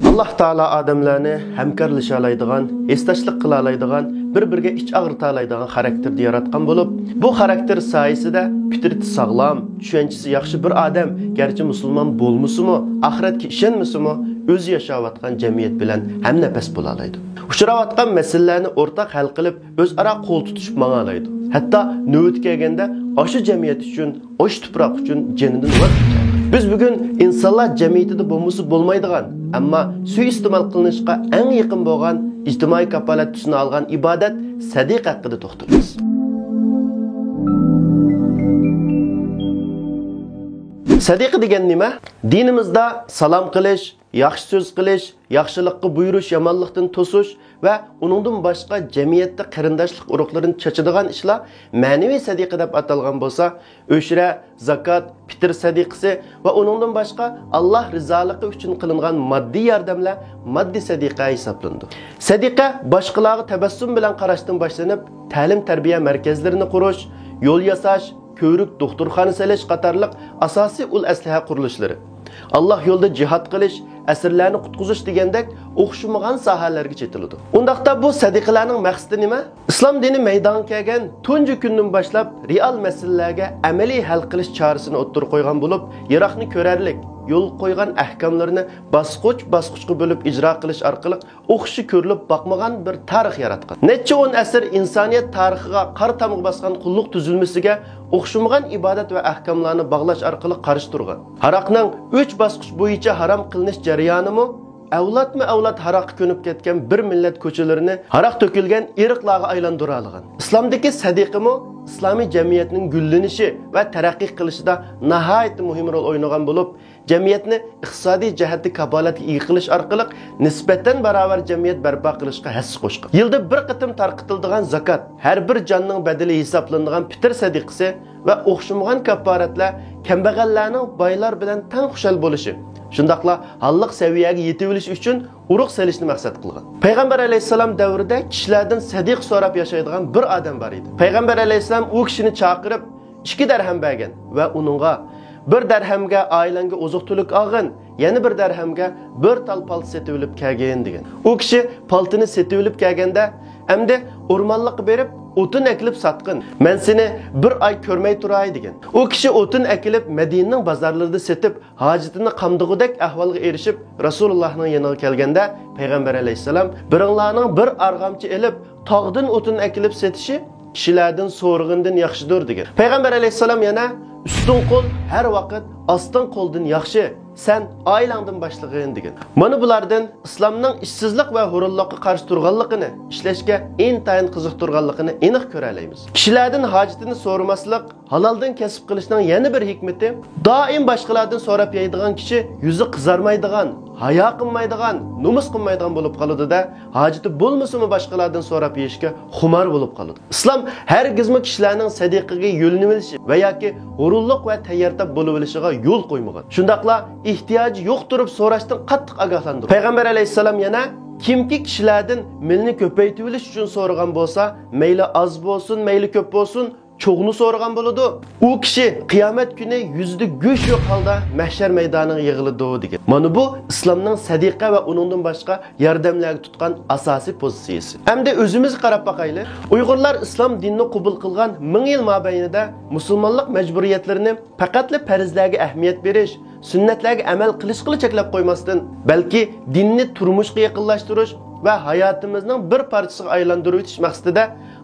Allah Taala odamlarni hamkorlasha oladigan, esdashlik qila oladigan, bir-biriga ich og'rita oladigan xarakterda yaratgan bo'lib, bu xarakter soyasida fitrati sog'lom, tushunchasi yaxshi bir odam, garchi musulmon bo'lmasimi, oxiratga ishonmasimi, o'zi yashayotgan jamiyat bilan hamnafas bo'la oladi. Uchrayotgan masalalarni o'rtaq hal qilib, o'zaro qo'l tutishib manga oladi. Hatto navbat kelganda o'sha jamiyat uchun, o'sha tuproq uchun jonidan voz kechadi. Biz bugün insanlar cemiyetinde bulmusu bulmaydigan, ama suiiste'mol qilinishga eng yaqin bo'lgan ijtimoiy kapolat tusini olgan ibodat sadiq haqida to'xtalamiz. Sadiq degan nima? Dinimizda salom qilish, yaxshi so'z qilish, yaxshilikqa buyurish, yomonlikdan to'sish va uningdan boshqa jamiyatda qarindoshlik urug'larini chachadigan ishlar ma'naviy sadiqa deb atalgan bo'lsa, o'shra, zakat, fitr sadiqasi va uningdan boshqa Alloh rizoligi uchun qilingan moddiy yordamlar moddiy sadiqa hisoblanadi. Sadiqa boshqalarga tabassum bilan qarashdan boshlanib, ta'lim-tarbiya markazlarini qurish, yo'l yasash, ko'rik doktorxona selish qatorliq asosiy ul-aslaha qurilishlari. Allah yo'lda jihad qilish, asirlarni qutqizish degandek o'xshamagan sohalarga chetiladi. Undaqda bu sadiqalarning maqsadi nima? Islom dini maydonga kelgan tunji kundan boshlab real masalalarga amaliy hal qilish chorasini o'ttirib qo'ygan bo'lib, Iroqni ko'rarlik, yo'l qo'ygan ahkomlarni bosqich-bosqichga bo'lib ijro qilish orqali o'xshi ko'rilib boqmagan bir tarix yaratgan. Necha 10 asr insoniyat tarixiga qor tamg'i bosgan qulluq tuzilmasiga o'xshamagan ibodat va ahkomlarni bog'lash orqali qarshi turgan. Haroqning 3 bosqich bo'yicha harom qilinish jarayonimi avlod haroqqa ko'nib ketgan bir millat ko'chalarini haroq to'kilgan irqlarga aylantira olgan. Islomdagi sadiqimi islomiy jamiyatning gullanishi va taraqqiy qilishida nihoyat muhim rol o'ynagan bo'lib, jamiyatni iqtisodiy jihatda kapolatga ega qilish orqali nisbatan barobar jamiyat barpo qilishga hassa qo'shgan. Yilda bir qatim tarqitiladigan zakat, har bir jonning badali hisoblanadigan fitr sadiqasi va o'xshamagan kaforatlar kambag'allarning boylar bilan teng xushal bo'lishi, shundaqla halliq saviyaga yetib olish uchun urug' selishni maqsad qilgan. Payg'ambar alayhisalom davrida kishilardan sadiq so'rab yashaydigan bir odam bor edi. Payg'ambar alayhisalom u kishini chaqirib 2 dirham bergan va uningga 1 dirhamga oilangga oziq-tulik olgin, yana 1 dirhamga 1 tal palt setib olib kelgan degan. U kishi paltini setib olib kelganda, "Endi o'rmonlikqa berib o'tin ekilib satqin. Men seni 1 oy ko'rmay turay" degan. U kishi o'tin ekilib Madinaning bozorlarida setib, hojatini qamdig'idek ahvolga erishib, Rasulullohning yoniga kelganda, Payg'ambar alayhisalom biringlarning bir arg'amchi elib, tog'dan o'tin ekilib setishi kishilardan so'rg'indan yaxshidir degan. Payg'ambar alayhisalom yana "Ustun qo'l har vaqt ostun qo'ldan yaxshi. Sen oilangdan boshlag'in" degan. Mana bulardan islomning ishsizlik va hurullikqa qarshi turganligini, ishlashga intayin qiziqtirganligini aniq ko'ra olamiz. Kishilardan hojatini so'ramaslik, haloldan kasb qilishning yana bir hikmati, doim boshqalardan so'rab yeydigan kishi yuzi qizarmaydigan, hayo qilmaydigan, nomus qilmaydigan bo'lib qoladi-da, hojati bo'lmasimi boshqalardan so'rab yeyishga xumor bo'lib qoladi. Islom hargizmi kishilarning sadiqaga yo'linib olishi va yoki hurullik va tayyortab bo'lib olishiga yo'l qo'ymagan. Shundaqla ihtiyoji yo'q turib so'rashdan qattiq ogohlantirdi. Payg'ambar alayhisalom yana kimki kishilardan milni ko'paytirib olish uchun so'ragan bo'lsa, mayli oz bo'lsin, mayli ko'p bo'lsin, çoğunu so'ragan bo'ladi. U kishi qiyomat kuni yuzida go'sh yo'q holda mahshar maydoniga yig'iladi degan. Mana bu islomning sadiqa va uningdan boshqa yordamlarga tutgan asosiy pozitsiyasi. Hamda o'zimiz qarab boqaylik. Uyg'urlar islom dinini qabul qilgan 1000 yil mobaynida musulmonlik majburiyatlarini faqatli farzlarga ahamiyat berish, sunnatlarga amal qilishga cheklab qo'ymasdan, balki dinni turmushga yaqinlashtirish va hayotimizning bir parchasiga aylantirish maqsadida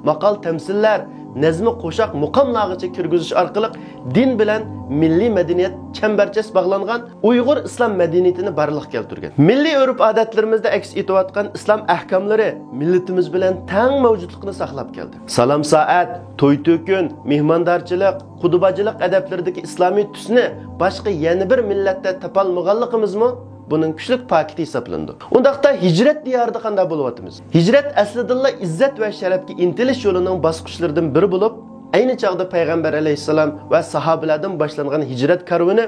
maqol tamsillar, nazmi qo'shaq muqomlargacha kirgizish orqali din bilan milliy madaniyat chambarchas bog'langan Uyg'ur islom madaniyatini barliq keltirgan. Milliy urf-odatlarimizda aks etayotgan islom ahkomlari millatimiz bilan tang mavjudligini saqlab keldi. Salom soat, to'y to'kun, mehmondorchilik, qudubachilik adablaridagi islomiy tusni boshqa yana bir millatda topolmaganligimizmi? Bunun küçük paketi hisoblandi. Undaqda hijrat diyorida qanday bo'lyapmiz? Hijrat aslida izzat va sharafga intilish yo'lining bosqichlaridan biri bo'lib, ayni chog'da Payg'ambar alayhisalom va sahobalardan boshlangan hijrat karvoni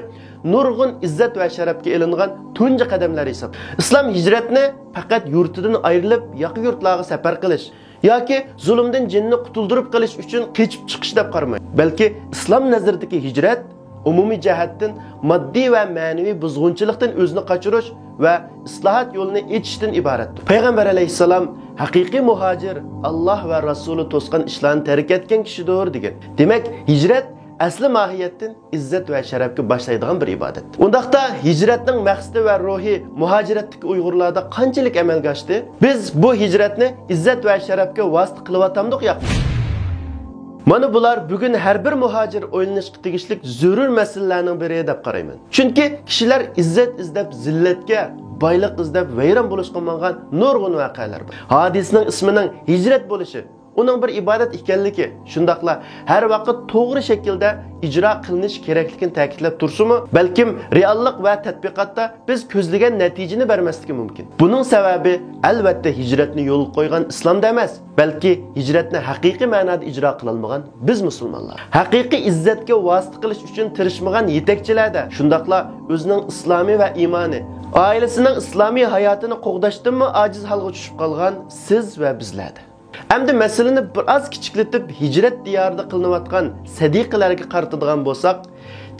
nurg'un izzat va sharafga ilingan tunji qadamlar hisob. Islom hijratni faqat yurtidan ayrilib, yaqin yurtlarga safar qilish yoki zulmdan jinni qutuldirib qilish uchun qechib chiqish deb qaramaydi. Balki islom nazaridagi hijrat umumiy jihatdan moddiy va ma'naviy buzg'unchilikdan o'zini qochirish va islohot yo'lini etishdan iboratdir. Payg'ambar alayhissalom haqiqiy muhojir Alloh va Rasuli to'sgan ishlarni tark etgan kishidir degan. Demak, hijrat asli mohiyatdan izzat va sharafga boshlaydigan bir ibodat. Undaqda hijratning maqsadi va ruhi muhojiratdagi Uyg'urlarda qanchalik amalga oshdi? Biz bu hijratni izzat va sharafga vosita qilyapmiz yo'qmi? Mana bular bugun har bir muhojir o'ylanishga tegishli zarur masalalarning biri deb qarayman. Chunki kishilar izzat izlab zillatga, boylik izlab vayron bo'lishga mangan nurg'un voqealar bor. Hodisaning ismining hijrat bo'lishi uning bir ibodat ekanligi, shundaqla har vaqt to'g'ri shaklda ijro qilinish kerakligini ta'kidlab tursimi, balkim reallik va tadbiqotda biz ko'zlagan natijani bermasligi mumkin. Buning sababi albatta hijratni yo'l qo'ygan islomda emas, balki hijratni haqiqiy ma'noda ijro qila olmagan biz musulmonlar. Haqiqiy izzatga vosita qilish uchun tirishmagan yetakchilarda, shundaqla o'zining islomiy va iymoni, oilasining islomiy hayotini qo'g'dashdanmi ojiz holga tushib qolgan siz va bizlarda. Endi masalani biroz kichiklatib hijrat diyorida qilinayotgan sadiqalarga qaratadigan bo'lsak,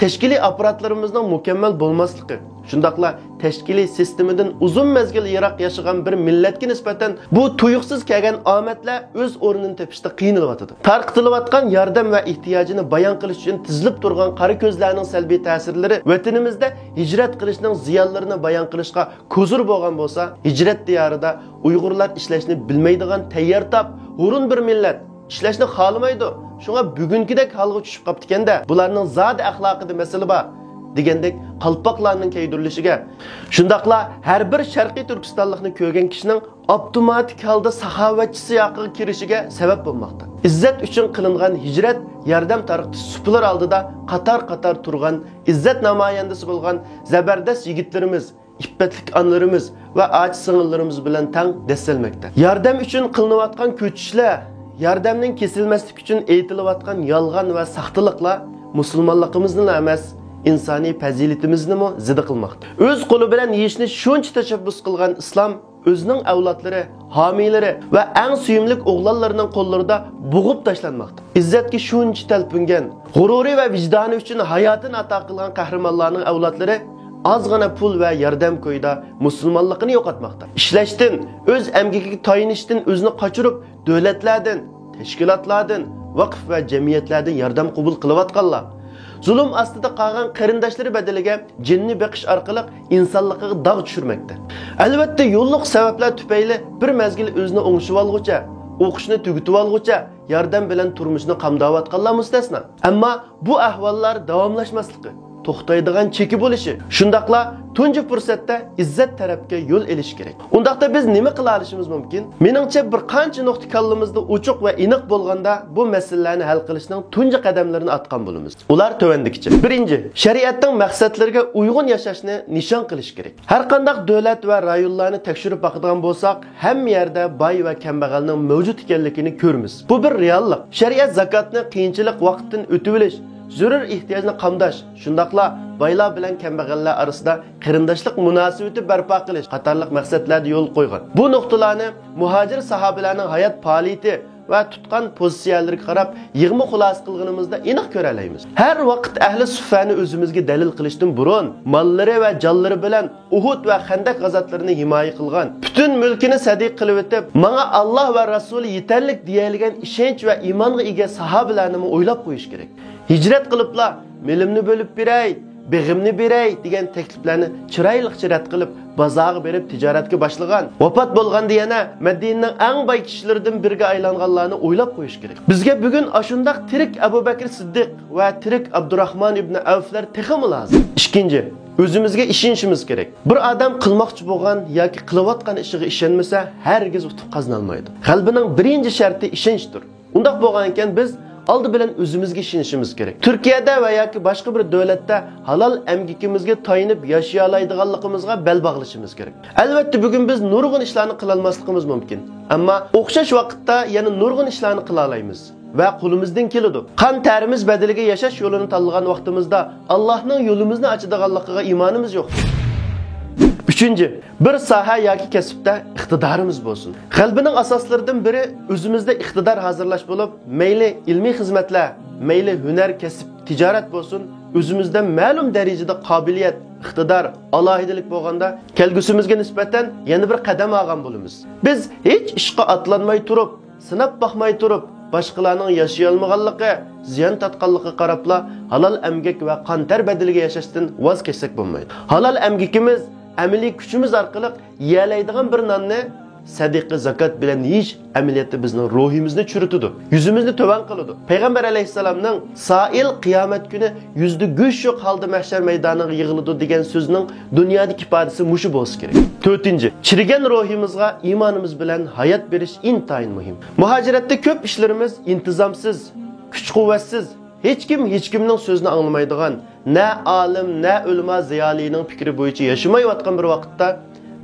tashkiliy apparatlarimizning mukammal bo'lmasligi, shundaqla tashkiliy sistemadan uzun mezgil yiroq yashagan bir millatga nisbatan bu tuyuqsiz kelgan omadlar o'z o'rnini topishda qiynalyotdi. Tarqatilayotgan yordam va ehtiyojini bayon qilish uchun tizilib turgan qora ko'zlarning salbiy ta'sirlari vatanimizda hijrat qilishning ziyonlarini bayon qilishga ko'zur bo'lgan bo'lsa, hijrat diyorida Uyg'urlar ishlashni bilmaydigan tayyor tap, hurun bir millat ishlashni xohlamaydi. Shunga bugünkidek holga tushib qopti-kanda, bularning zodi axloqida masala bor degandek qalpoqlarning keydirilishiga, shundaqla har bir sharqiy Turkistonlikni ko'rgan kishining avtomatik holda saxovatchi siyoqiga kirishiga sabab bo'lmoqda. İzzat uchun qilingan hijrat yordam tarqatish supular oldida qator-qator turgan izzat namoyandasi bo'lgan zabardast yigitlarimiz, iffetlik anlarimiz va ojiz singillarimiz bilan tang desselmekte. Yordam uchun qilinayotgan ko'chishlar, yordamning kesilmaslik uchun aytilayotgan yolg'on va saxtaliklar musulmonligimizni emas, insoniy fazilatimizni mo zid qilmoqda. O'z qo'li bilan yeyishni shuncha tashabbus qilgan islom o'zining avlodlari, homiylari va eng suyimlik o'g'lonlarining qo'llarida bo'g'ib tashlanmoqda. Izzatga shuncha talpingan, g'ururi va vijdoni uchun hayotini ato qilgan qahramonlarning avlodlari azg'ana pul va yordam ko'yda musulmonligini yo'qotmoqda. Ishlashdan, o'z amgiga tayinishdan o'zini qochirib, davlatlardan, tashkilotlardan, vaqf va jamiyatlardan yordam qabul qilayotganlar. Zulm ostida qolgan qarindoshlari badaliga jinni beqish orqali insonlikka dog' tushirmoqda. Albatta, yo'lliq sabablar tufayli bir mezgil o'zini o'ngishib olguncha, o'qishni tugatib olguncha yordam bilan turmushni qamdayotganlar mustasno. Ammo bu ahvollar davomlashmasligi, to'xtaydigan cheki bo'lishi, shundaqla tunji fursatda izzat tarafga yo'l elish kerak. Undaqda biz nima qila olishimiz mumkin? Meningcha bir qancha nuqta kallamizda ochiq va aniq bo'lganda bu masalalarni hal qilishning tunji qadamlarini atgan bo'lamiz. Ular tovandikicha. Birinchi, shariatning maqsadlariga uyg'un yashashni nishon qilish kerak. Har qanday davlat va rayonlarni tekshirib boqadigan bo'lsak, hamma yerda boy va kambag'alning mavjud ekanligini ko'ramiz. Bu bir reallik. Shariat zakotni qiyinchilik vaqtdan o'tib olish, zarur ehtiyojni qamdash, shundaqla boylar bilan kambag'allar orasida qarindoshlik munosabati barpo qilish qatorliq maqsadlarga yo'l qo'ygan. Bu nuqtalarni muhojir sahobalarning hayot faoliyati va tutgan pozitsiyalariga qarab yig'ma xulosa qilganimizda aniq ko'ra olamiz. Har vaqt ahli suffani o'zimizga dalil qilishdan burun mollari va jonlari bilan Uhud va Xandaq g'azotlarini himoya qilgan, butun mulkini sadiq qilib o'tib, "Menga Alloh va Rasuli yetarlik" deyilgan ishonch va iymonga ega sahobalarni o'ylab qo'yish kerak. Hijrat qilibla, "Melimni bo'lib beray, beg'imni beray" degan takliflarni chiroyli rad qilib, bozorga berib tijoratga boshlagan. Vafot bo'lganda yana Madinaning eng boy kishilaridan biriga aylanganlarni o'ylab qo'yish kerak. Bizga bugun ashundaq tirik Abu Bakr Siddiq va tirik Abdurrahmon ibn Avflar texmi lozim. Ikkinchi, o'zimizga ishonishimiz kerak. Bir odam qilmoqchi bo'lgan yoki qilayotgan ishiga ishonmasa, hargiz utuq qozona olmaydi. Qalbining birinchi sharti ishonchdir. Undaq bo'lgan ekan biz oldi bilan o'zimizga ishonishimiz kerak. Turkiyada va yoki boshqa bir davlatda halol emgikimizga tayinib yashay oladiganligimizga bel bog'lashimiz kerak. Albatta bugun biz nurg'un ishlarni qila olmasligimiz mumkin. Ammo o'xshash vaqtda yana nurg'un ishlarni qila olamiz va qo'limizdan keladi. Qon terimiz badaliga yashash yo'lini tanlagan vaqtimizda Allohning yo'limizni ochadiganligiga iymonimiz yo'q. Üçüncü, bir saha yoki kasbda iqtidorimiz bo'lsin. Qalbining asoslaridan biri o'zimizda iqtidor hozirlash bo'lib, mayli ilmiy xizmatlar, mayli hunar, kasb, tijorat bo'lsin, o'zimizda ma'lum darajada qobiliyat, iqtidor, alohidilik bo'lganda, kelgusimizga nisbatan yana bir qadam olgan bo'lamiz. Biz hech ishga atlanmay turib, sinab boqmay turib, boshqalarning yashay olmaganligi, ziyon tatqanligi qarabla halol emgak va qon ter badaliga yashashdan voz kechsak bo'lmaydi. Halol emgakimiz, amaliy kuchimiz orqali yeyalaydigan bir nonni sadiqa zakat bilan yeyish amaliyotda bizning ruhimizni churitadi, yuzimizni to'van qiladi. Payg'ambar alayhisalomning "Sail qiyomat kuni yuzda go'sh yo'q holda mahshar maydoniga yig'iladi" degan so'zning dunyodagi ifodasi mushu bo'lsa kerak. 4. Chirigan ruhimizga iymonimiz bilan hayot berish intayin muhim. Muhojiratda ko'p ishlarimiz intizomsiz, kuch-quvvatsiz, hech kimning so'zini anglamaydigan, na olim, na ulamo ziyolining fikri bo'yicha yashamayotgan bir vaqtda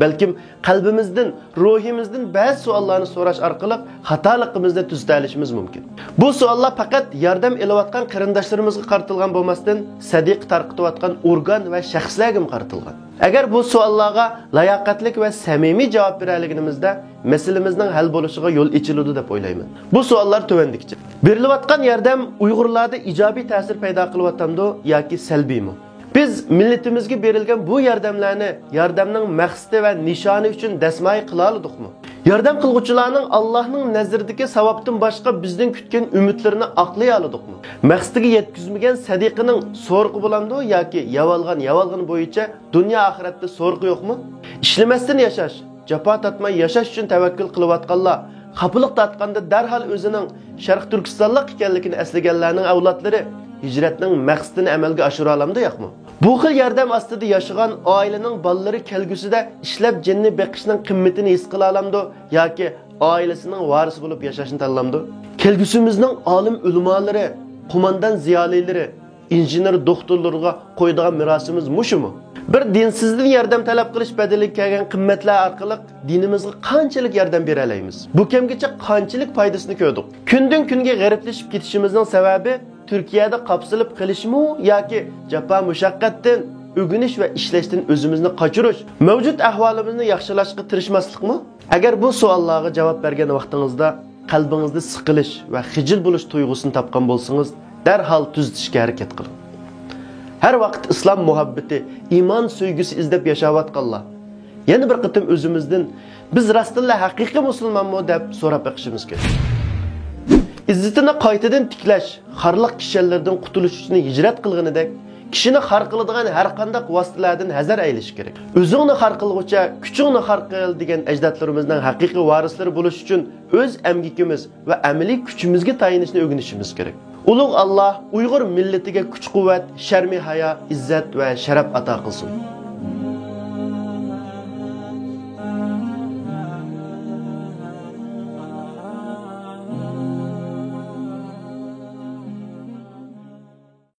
balkim qalbimizdan, ruhimizdan ba'zi savollarni so'rash orqali xatoligimizni tuzatishimiz mumkin. Bu savollar faqat yordam elayotgan qarindoshlarimizga qaratilgan bo'lmasdan, sadiq tarqatayotgan organ va shaxslarga qaratilgan. Agar bu savollarga layoqatlik va samimiy javob berganligimizda masalamizning hal bo'lishiga yo'l ochiladi deb o'ylayman. Bu savollar tuvandikcha. Berilayotgan yordam Uyg'urlarda ijobiy ta'sir paydo qilyaptimi yoki salbiymi? Biz millatimizga berilgan bu yordamlarni yordamning maqsadi va nishoni uchun dasmoy qila oladikmi? Yordam qilguvchilarning Allohning nazardagi savobdan boshqa bizdan kutgan umidlarini aqlay oladikmi? Maqsadiga yetkazmagan sadiqining so'rg'i bo'lamdi yoki yavalgan bo'yicha dunyo oxiratda so'rg'i yo'qmi? Ishlamasdan yashash, jafo tatmay yashash uchun tavakkul qilayotganlar xapliq tatganda darhol o'zining Sharq Turkistonlik ekanligini eslaganlarning avlodlari hijratning maqsadini amalga oshira olamdi yo'qmi? Bu xil yordam ostida yashagan oilaning bolalari kelgusida ishlab jinni beqishning qimmatini his qila olamdi yoki oilasining varisi bo'lib yashashni tanlamdi? Kelgusimizning olim ulamolari, qo'mondan ziyolilari, injener doktorlarga qo'yadigan mirosimiz mushumi? Bir dinsizlikdan yordam talab qilish badaliga kelgan qimmatlar orqali dinimizga qanchalik yordam bera olamiz? Bu kamgacha qanchalik foydasini ko'rdik? Kundan kunga g'ariblashib ketishimizning sababi Türkiye'de kapsılıp qilishmi yoki jafo mushaqqatdan o'g'inish va ishlashdan o'zimizni qochirish, mavjud ahvolimizni yaxshilashga tirishmaslikmi? Agar bu savollarga javob bergan vaqtingizda qalbingizda siqilish va xijil bo'lish tuyg'usini topgan bo'lsangiz, darhol tuzatishga harakat qiling. Har vaqt islom muhabbati, iymon sevgisi izlab yashayotganlar yana bir qitim o'zimizdan biz rostilla haqiqiy musulmonmi deb so'rab beqishimiz kerak. İzzetini qaytadan tiklash, xarliq kishilardan qutulish uchun hijrat qilganidek, kishini xar qiladigan har qanday vositalardan hazar aylish kerak. O'zingni xar qilg'ucha, kuchingni xar qil degan ajdodlarimizning haqiqiy varislari bo'lish uchun o'z amgikimiz va amaliy kuchimizga tayinishni o'rganishimiz kerak. Ulug' Alloh Uyg'ur millatiga kuch-quvvat, sharmi hayo, izzat va sharaf ato qilsin.